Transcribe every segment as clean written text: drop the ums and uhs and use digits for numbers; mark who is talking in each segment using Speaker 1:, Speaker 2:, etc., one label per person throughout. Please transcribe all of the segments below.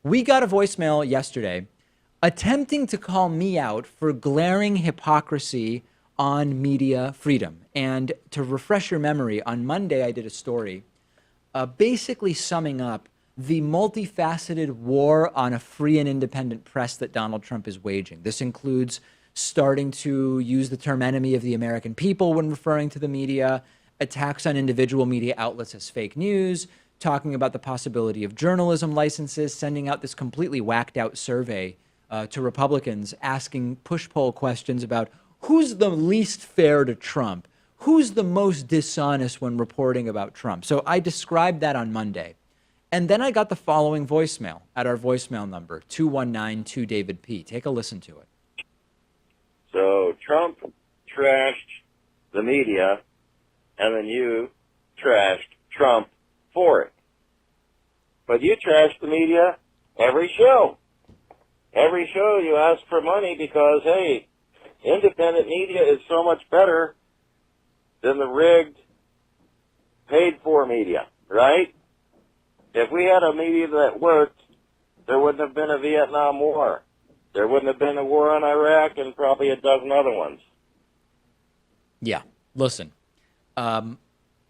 Speaker 1: We got a voicemail yesterday attempting to call me out for glaring hypocrisy on media freedom. And to refresh your memory, on Monday I did a story basically summing up the multifaceted war on a free and independent press that Donald Trump is waging. This includes starting to use the term enemy of the American people when referring to the media, attacks on individual media outlets as fake news, talking about the possibility of journalism licenses, sending out this completely whacked out survey to Republicans asking push-poll questions about who's the least fair to Trump, who's the most dishonest when reporting about Trump. So I described that on Monday. And then I got the following voicemail at our voicemail number, 219-2-DAVID-P. Take a listen to it.
Speaker 2: So Trump trashed the media, and then you trashed Trump for it. But you trash the media every show. Every show you ask for money because, hey, independent media is so much better than the rigged, paid-for media, right? If we had a media that worked, there wouldn't have been a Vietnam War. There wouldn't have been a war in Iraq and probably a dozen other ones.
Speaker 1: Yeah, listen.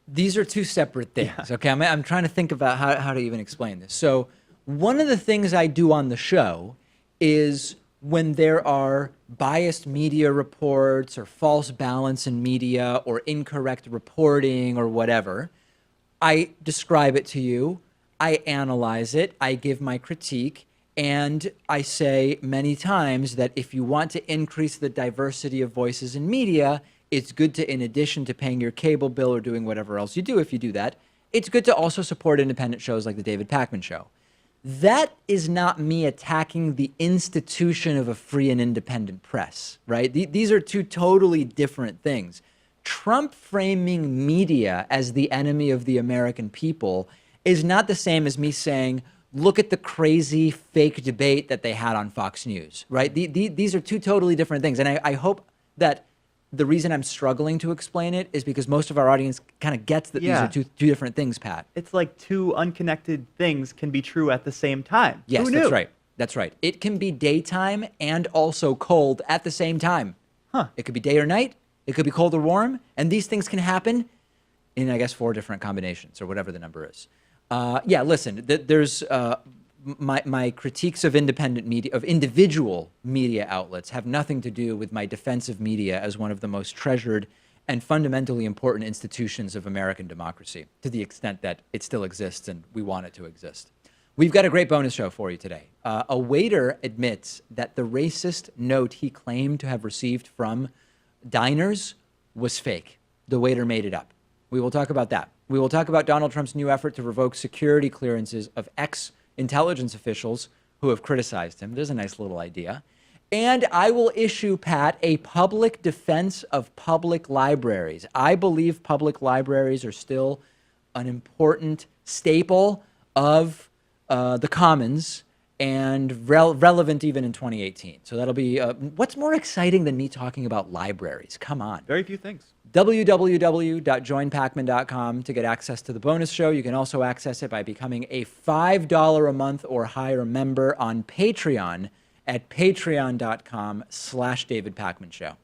Speaker 1: These are two separate things, okay? I'm trying to think about how to even explain this. So one of the things I do on the show is when there are biased media reports or false balance in media or incorrect reporting or whatever, I describe it to you, I analyze it, I give my critique, and I say many times that if you want to increase the diversity of voices in media, it's good to, in addition to paying your cable bill or doing whatever else you do, if you do that, it's good to also support independent shows like the David Pakman Show. That is not me attacking the institution of a free and independent press, right? These are two totally different things. Trump framing media as the enemy of the American people is not the same as me saying, look at the crazy fake debate that they had on Fox News, right? These are two totally different things. And I hope that the reason I'm struggling to explain it is because most of our audience kind of gets that these are two different things, Pat.
Speaker 3: It's like two unconnected things can be true at the same time.
Speaker 1: Yes,
Speaker 3: Who knew?
Speaker 1: that's right. That's right. It can be daytime and also cold at the same time. It could be day or night. It could be cold or warm. And these things can happen in, I guess, 4 different combinations or whatever the number is. Yeah, listen, there's my critiques of independent media, of individual media outlets, have nothing to do with my defense of media as one of the most treasured and fundamentally important institutions of American democracy, to the extent that it still exists and we want it to exist. We've got a great bonus show for you today. A waiter admits that the racist note he claimed to have received from diners was fake. The waiter made it up. We will talk about that. We will talk about Donald Trump's new effort to revoke security clearances of ex-intelligence officials who have criticized him. There's a nice little idea. And I will issue, Pat, a public defense of public libraries. I believe public libraries are still an important staple of the commons and relevant even in 2018. So that'll be, what's more exciting than me talking about libraries? Come on.
Speaker 3: Very few things.
Speaker 1: www.joinpakman.com to get access to the bonus show. You can also access it by becoming a $5 a month or higher member on Patreon at patreon.com/David Pakman Show.